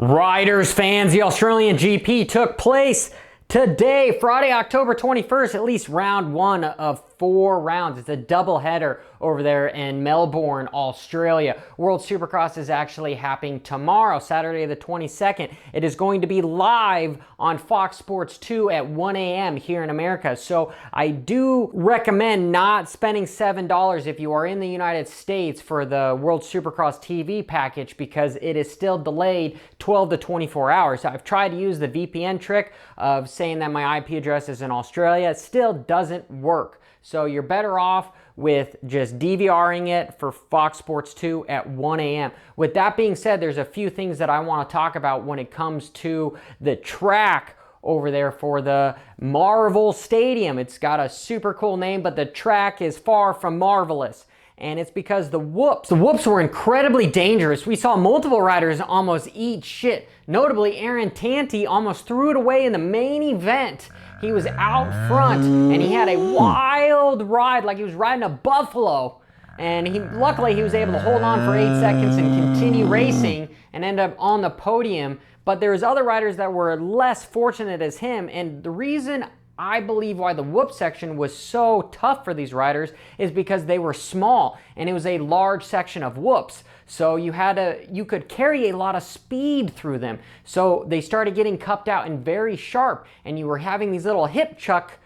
Riders fans, the Australian GP took place today, Friday, October 21st, at least round one of 4 rounds. It's a doubleheader over there in Melbourne, Australia. World Supercross is actually happening tomorrow, Saturday the 22nd. It is going to be live on Fox Sports 2 at 1 a.m. here in America. So I do recommend not spending $7 if you are in the United States for the World Supercross TV package, because it is still delayed 12 to 24 hours. So I've tried to use the VPN trick of saying that my IP address is in Australia. It still doesn't work. So you're better off with just DVRing it for Fox Sports 2 at 1 a.m. With that being said, there's a few things that I want to talk about when it comes to the track over there for the Marvel Stadium. It's got a super cool name, but the track is far from marvelous. And it's because the whoops were incredibly dangerous. We saw multiple riders almost eat shit. Notably, Aaron Tanti almost threw it away in the main event. He was out front and he had a wild ride, like he was riding a buffalo. And luckily he was able to hold on for 8 seconds and continue racing and end up on the podium. But there's other riders that were less fortunate as him. And the reason I believe why the whoop section was so tough for these riders is because they were small and it was a large section of whoops. So you could carry a lot of speed through them. So they started getting cupped out and very sharp, and you were having these little hip chuck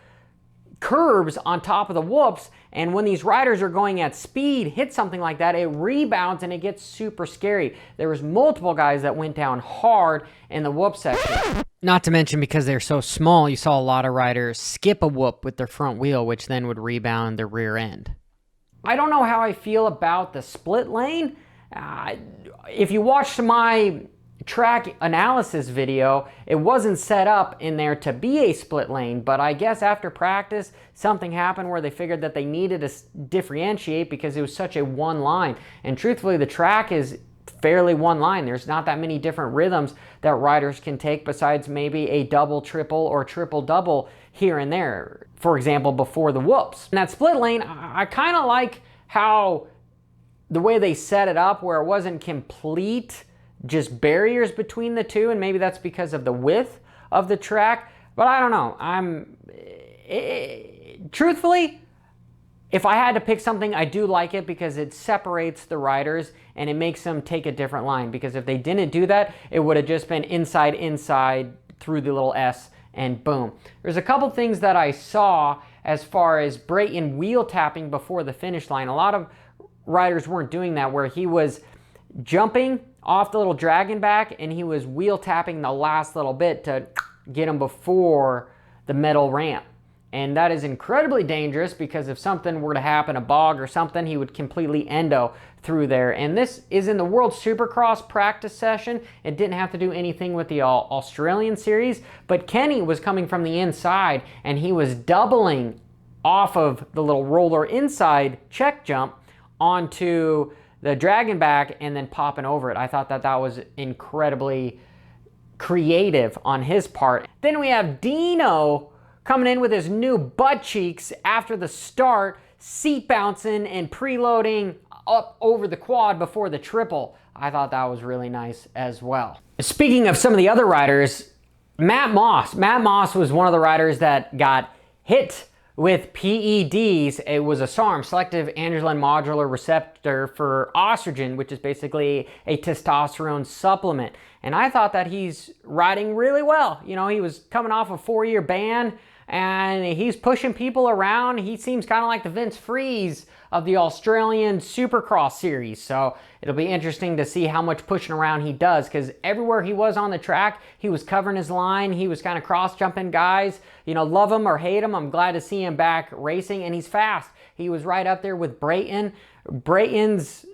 curves on top of the whoops, and when these riders are going at speed, hit something like that, it rebounds and it gets super scary. There was multiple guys that went down hard in the whoop section. Not to mention, because they're so small, you saw a lot of riders skip a whoop with their front wheel, which then would rebound their rear end. I don't know how I feel about the split lane. If you watched my track analysis video, it wasn't set up in there to be a split lane, but I guess after practice something happened where they figured that they needed to differentiate because it was such a one line. And truthfully, the track is fairly one line. There's not that many different rhythms that riders can take besides maybe a double triple or triple double here and there, for example, before the whoops. In that split lane, I kind of like how the way they set it up, where it wasn't complete just barriers between the two, and maybe that's because of the width of the track, but I don't know. Truthfully, if I had to pick something, I do like it because it separates the riders and it makes them take a different line, because if they didn't do that, it would have just been inside through the little S and boom. There's a couple things that I saw as far as Brayton wheel tapping before the finish line. A lot of riders weren't doing that, where he was jumping off the little dragon back and he was wheel tapping the last little bit to get him before the metal ramp. And that is incredibly dangerous, because if something were to happen, a bog or something, he would completely endo through there. And this is in the World Supercross practice session. It didn't have to do anything with the Australian series, but Kenny was coming from the inside and he was doubling off of the little roller inside check jump onto the dragon back and then popping over it. I thought that was incredibly creative on his part. Then we have Dino coming in with his new butt cheeks after the start, seat bouncing and preloading up over the quad before the triple. I thought that was really nice as well. Speaking of some of the other riders, Matt Moss was one of the riders that got hit with PEDs. It was a SARM, selective androgen modular receptor for estrogen, which is basically a testosterone supplement. And I thought that he's riding really well. You know, he was coming off a 4-year ban and he's pushing people around. He seems kind of like the Vince Freeze of the Australian Supercross series. So it'll be interesting to see how much pushing around he does, because everywhere he was on the track, he was covering his line. He was kind of cross-jumping guys. You know, love him or hate him, I'm glad to see him back racing, and he's fast. He was right up there with Brayton. Brayton's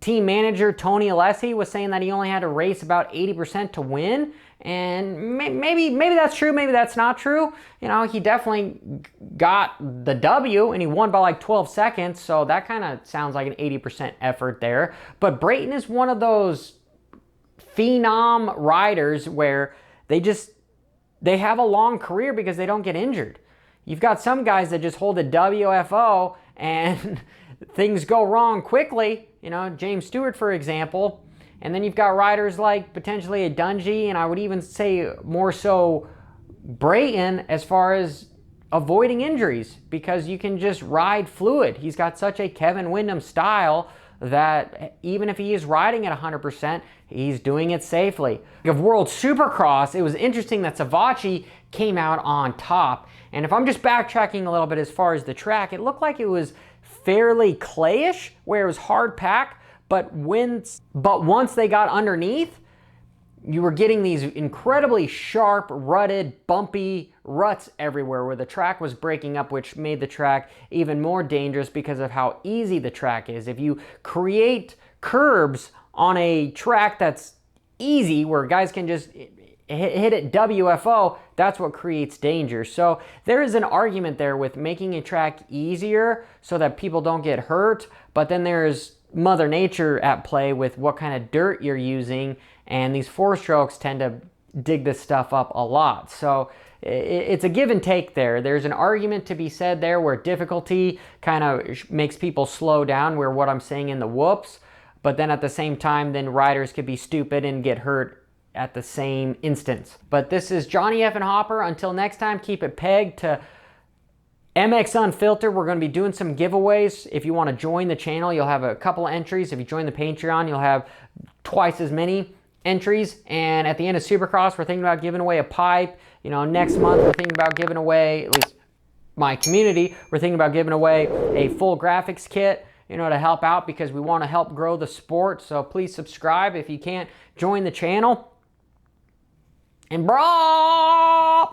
team manager, Tony Alessi, was saying that he only had to race about 80% to win. And maybe that's true, maybe that's not true. You know, he definitely got the W and he won by like 12 seconds. So that kind of sounds like an 80% effort there. But Brayton is one of those phenom riders where they have a long career because they don't get injured. You've got some guys that just hold a WFO and things go wrong quickly. You know, James Stewart, for example, And then you've got riders like potentially a Dungey, and I would even say more so Brayton as far as avoiding injuries, because you can just ride fluid. He's got such a Kevin Windham style that even if he is riding at 100%, he's doing it safely. Of World Supercross, it was interesting that Savacci came out on top. And if I'm just backtracking a little bit as far as the track, it looked like it was fairly clayish, where it was hard pack, but once they got underneath, you were getting these incredibly sharp, rutted, bumpy ruts everywhere where the track was breaking up, which made the track even more dangerous because of how easy the track is. If you create curbs on a track that's easy, where guys can just hit it WFO, that's what creates danger. So there is an argument there with making a track easier so that people don't get hurt, but then there's Mother Nature at play with what kind of dirt you're using, and these four-strokes tend to dig this stuff up a lot. So it's a give and take there. There's an argument to be said there where difficulty kind of makes people slow down, where what I'm saying in the whoops, but then at the same time, then riders could be stupid and get hurt at the same instance. But this is Johnny F. and Hopper. Until next time, keep it pegged to MX Unfiltered. We're going to be doing some giveaways. If you want to join the channel, you'll have a couple entries. If you join the Patreon, you'll have twice as many entries. And at the end of Supercross, we're thinking about giving away a pipe. You know, next month we're thinking about giving away, at least my community, we're thinking about giving away a full graphics kit, you know, to help out, because we want to help grow the sport. So please subscribe if you can't join the channel. And bro!